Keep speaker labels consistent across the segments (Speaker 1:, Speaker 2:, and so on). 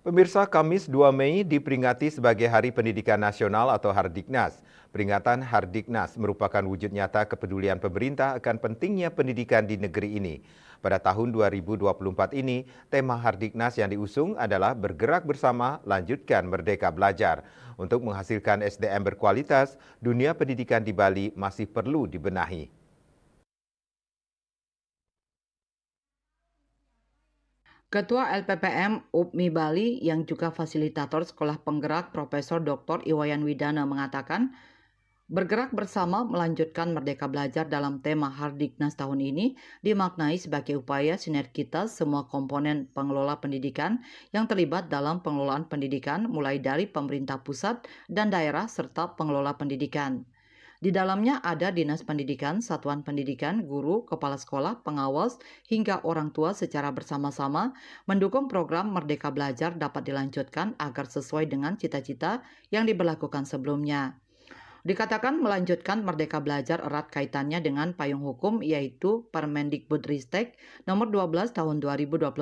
Speaker 1: Pemirsa, Kamis 2 Mei diperingati sebagai Hari Pendidikan Nasional atau Hardiknas. Peringatan Hardiknas merupakan wujud nyata kepedulian pemerintah akan pentingnya pendidikan di negeri ini. Pada tahun 2024 ini, tema Hardiknas yang diusung adalah bergerak bersama, lanjutkan Merdeka Belajar. Untuk menghasilkan SDM berkualitas, dunia pendidikan di Bali masih perlu dibenahi.
Speaker 2: Ketua LPPM UPMI Bali yang juga fasilitator sekolah penggerak Profesor Dr. Iwayan Widana mengatakan, bergerak bersama melanjutkan Merdeka Belajar dalam tema Hardiknas tahun ini dimaknai sebagai upaya sinergitas semua komponen pengelola pendidikan yang terlibat dalam pengelolaan pendidikan mulai dari pemerintah pusat dan daerah serta pengelola pendidikan. Di dalamnya ada dinas pendidikan, satuan pendidikan, guru, kepala sekolah, pengawas, hingga orang tua secara bersama-sama mendukung program Merdeka Belajar dapat dilanjutkan agar sesuai dengan cita-cita yang diberlakukan sebelumnya. Dikatakan melanjutkan Merdeka Belajar erat kaitannya dengan payung hukum yaitu Permendikbudristek nomor 12 tahun 2024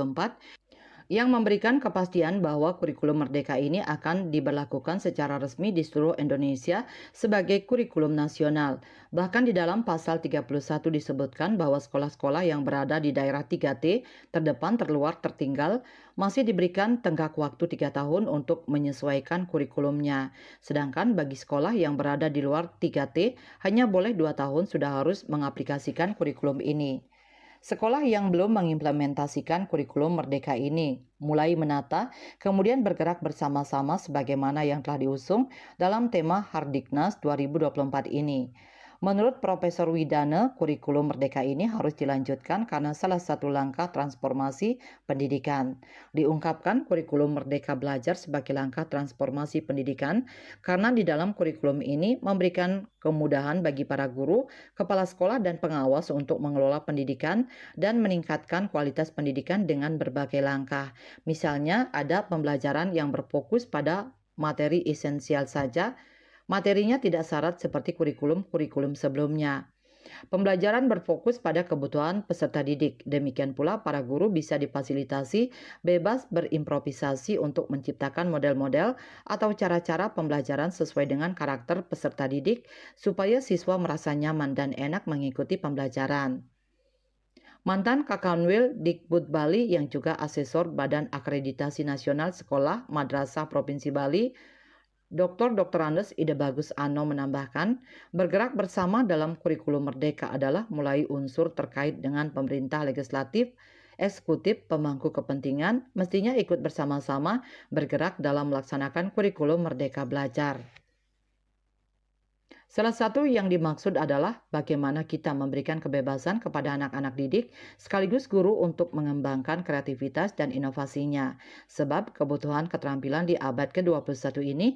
Speaker 2: yang memberikan kepastian bahwa kurikulum Merdeka ini akan diberlakukan secara resmi di seluruh Indonesia sebagai kurikulum nasional. Bahkan di dalam pasal 31 disebutkan bahwa sekolah-sekolah yang berada di daerah 3T, terdepan, terluar, tertinggal, masih diberikan tenggat waktu 3 tahun untuk menyesuaikan kurikulumnya. Sedangkan bagi sekolah yang berada di luar 3T, hanya boleh 2 tahun sudah harus mengaplikasikan kurikulum ini. Sekolah yang belum mengimplementasikan kurikulum Merdeka ini mulai menata, kemudian bergerak bersama-sama sebagaimana yang telah diusung dalam tema Hardiknas 2024 ini. Menurut Profesor Widana, kurikulum Merdeka ini harus dilanjutkan karena salah satu langkah transformasi pendidikan. Diungkapkan kurikulum Merdeka Belajar sebagai langkah transformasi pendidikan karena di dalam kurikulum ini memberikan kemudahan bagi para guru, kepala sekolah, dan pengawas untuk mengelola pendidikan dan meningkatkan kualitas pendidikan dengan berbagai langkah. Misalnya ada pembelajaran yang berfokus pada materi esensial saja, materinya tidak syarat seperti kurikulum-kurikulum sebelumnya. Pembelajaran berfokus pada kebutuhan peserta didik. Demikian pula para guru bisa difasilitasi bebas berimprovisasi untuk menciptakan model-model atau cara-cara pembelajaran sesuai dengan karakter peserta didik supaya siswa merasa nyaman dan enak mengikuti pembelajaran. Mantan Kakanwil Dikbud Bali yang juga asesor Badan Akreditasi Nasional Sekolah Madrasah Provinsi Bali, Dr. Andes Ide Bagus Ano menambahkan, bergerak bersama dalam kurikulum Merdeka adalah mulai unsur terkait dengan pemerintah legislatif, eksekutif, pemangku kepentingan, mestinya ikut bersama-sama bergerak dalam melaksanakan kurikulum Merdeka Belajar. Salah satu yang dimaksud adalah bagaimana kita memberikan kebebasan kepada anak-anak didik sekaligus guru untuk mengembangkan kreativitas dan inovasinya. Sebab kebutuhan keterampilan di abad ke-21 ini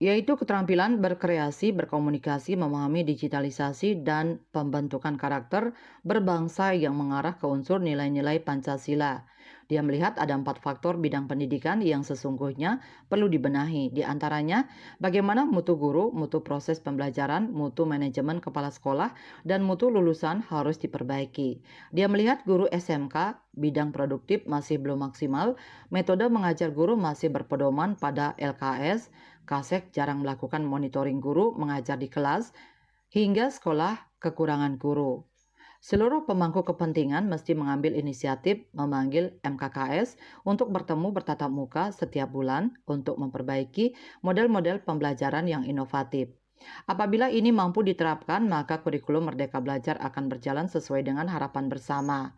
Speaker 2: yaitu keterampilan berkreasi, berkomunikasi, memahami digitalisasi, dan pembentukan karakter berbangsa yang mengarah ke unsur nilai-nilai Pancasila. Dia melihat ada 4 faktor bidang pendidikan yang sesungguhnya perlu dibenahi. Di antaranya, bagaimana mutu guru, mutu proses pembelajaran, mutu manajemen kepala sekolah, dan mutu lulusan harus diperbaiki. Dia melihat guru SMK, bidang produktif masih belum maksimal, metode mengajar guru masih berpedoman pada LKS, Kasek jarang melakukan monitoring guru mengajar di kelas, hingga sekolah kekurangan guru. Seluruh pemangku kepentingan mesti mengambil inisiatif memanggil MKKS untuk bertemu bertatap muka setiap bulan untuk memperbaiki model-model pembelajaran yang inovatif. Apabila ini mampu diterapkan, maka kurikulum Merdeka Belajar akan berjalan sesuai dengan harapan bersama.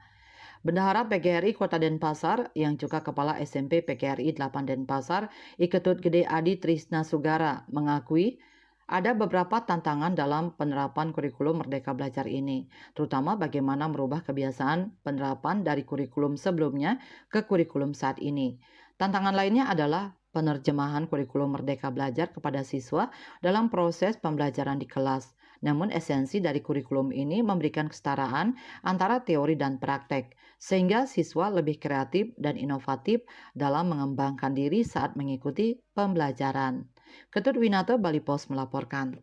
Speaker 2: Bendahara PGRI Kota Denpasar yang juga Kepala SMP PGRI 8 Denpasar, Iketut Gede Adi Trisna Sugara mengakui ada beberapa tantangan dalam penerapan kurikulum Merdeka Belajar ini, terutama bagaimana merubah kebiasaan penerapan dari kurikulum sebelumnya ke kurikulum saat ini. Tantangan lainnya adalah penerjemahan kurikulum Merdeka Belajar kepada siswa dalam proses pembelajaran di kelas. Namun esensi dari kurikulum ini memberikan kesetaraan antara teori dan praktek, sehingga siswa lebih kreatif dan inovatif dalam mengembangkan diri saat mengikuti pembelajaran. Ketut Winato, Bali Pos melaporkan.